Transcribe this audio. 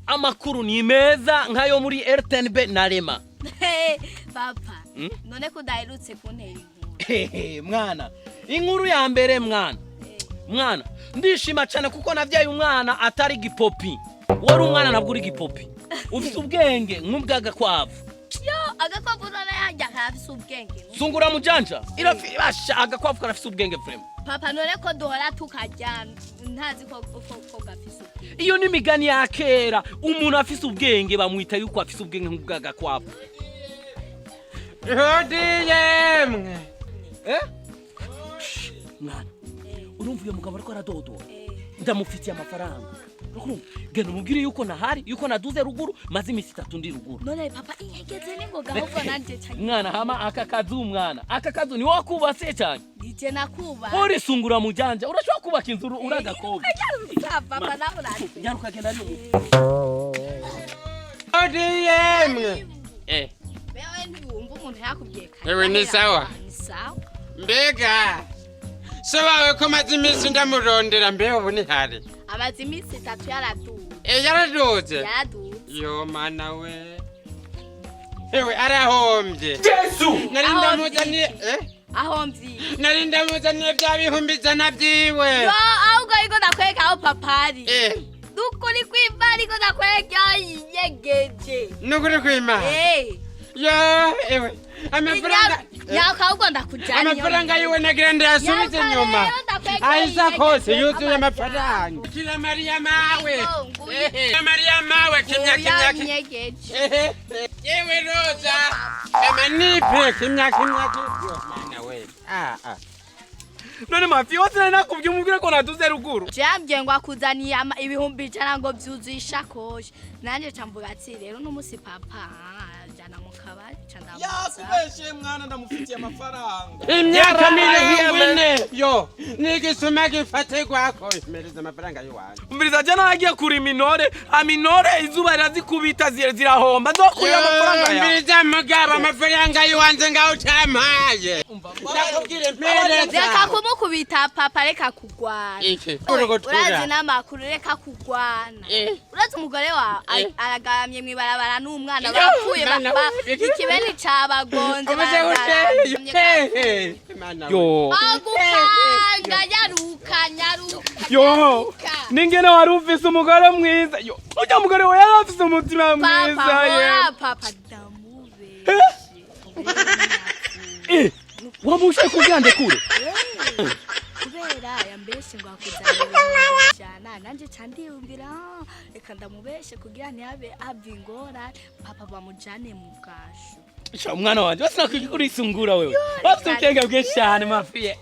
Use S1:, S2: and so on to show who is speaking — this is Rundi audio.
S1: Amakuru ni meza nkayo muri RTNB na Rema.
S2: Papa, none ko daherutse kuntera inkuru.
S1: Mwana, inkuru ya mbere mwana. Mwana, ndishima cyane kuko navyaye umwana atari gipopi. Wari umwana nabwo uri gipopi. Ufite ubwenge nk'ubwaga kwavu.
S2: Yo, agakwavu none yajya afite ubwenge.
S1: Sungura mujanja. Irafasha agakwavu karafite ubwenge frame.
S2: Papa none ko duhora tukajyana ntazi ko gafise ubwenge.
S1: Iyo ni migani ya kera, umuntu afise ubwenge bamwita yuko afise ubwenge nk'ubwaga kwavu.
S3: Hodiyemwe.
S1: Mwana, urumva uyu mugabo ariko aradodora. Ndamufitiye amafaranga. Genda mubwire yuko nahari, yuko naduze ruguru, maze imisi 3 ndi ruguru.
S2: None papa ingegeze ningoga ahubwo nanje cyane.
S1: Mwana hama akakazu umwana. Akakazu ni wakubase cyane.
S2: Dije nakuba.
S1: Uri sungura mujanja, urashobora kubaka inzu uragakoga.
S2: Papa naburaje.
S1: Nyaruka genda ni.
S3: Hodiyemwe.
S2: Wewe ntiwumva umuntu yakubwiye kare.
S3: Ewe ni sawa.
S2: Ni sawa.
S3: Mbega. So wawe ko maze imisi ndamurondera mbeho buni hari.
S2: Amaze imisi 3 yaraduze.
S3: Yaraduze.
S2: Yaraduze.
S3: Yo mana we. Ewe arahomvye.
S1: Yesu!
S3: Narinda muzaniye
S2: Ahomvye.
S3: Narinda muzaniye bya bihumbiza nabyiwe.
S2: Yo, ahubwo iko nakweka aho papari. Dukuri kwivali ko nakweka yiyegeje.
S3: Nukuri kwima. Yo, ewe. Amafaranga
S2: yakahubwo ndakujanye.
S3: Amafaranga yiwe nagira yasubize nyuma. Aisa kose yuzuye amafaranga. Kila Maria mawe. Maria mawe kimya. Yewe Roza. Emanipe kimya. Mana we.
S1: None mafi wose nakubye umubwire ko naduze ruguru.
S2: Jambye ngo akuzaniye ibihumbi ijana ngo byuzuye ishakoshi. Nanje camvuga ati rero n'umusi papa jana mu kabari canda.
S1: Yakubeshe mwana ndamufitiye amafaranga.
S3: Imyaka 40 yo nigisuma gifate gwako imereza amafaranga yiwanje.
S1: Umiriza jana nagiye kuri minore, aminore izuba rirazikubita zirahomba nzokuye amafaranga ya.
S3: Umiriza mugaba amafaranga yiwanje ngaho utamaye. Ndakubwire mpereza.
S2: Reka kumukubita papa reka kugwana. Urazi namakuru reka kugwana. Urazi umugore wa aragaramye mwibarabara n'umwana bapfuye ikibeni cabagonze
S1: yo
S2: agukanga nyaruka
S1: yo ningene wari ufise umugore mwiza yo ujya mugore we yari afise umutima mwiza ye
S2: papa damube
S1: wamushe kugande kure
S2: kubera yambeshe ngo akuzanira jana nanje candiyumvira reka ndamubeshe kugira ntiabe abingora papa bamujane mu bwasho
S1: umwana wanje wasina kuri sungura wewe bafite ubwenge bwinshi cyane mafiye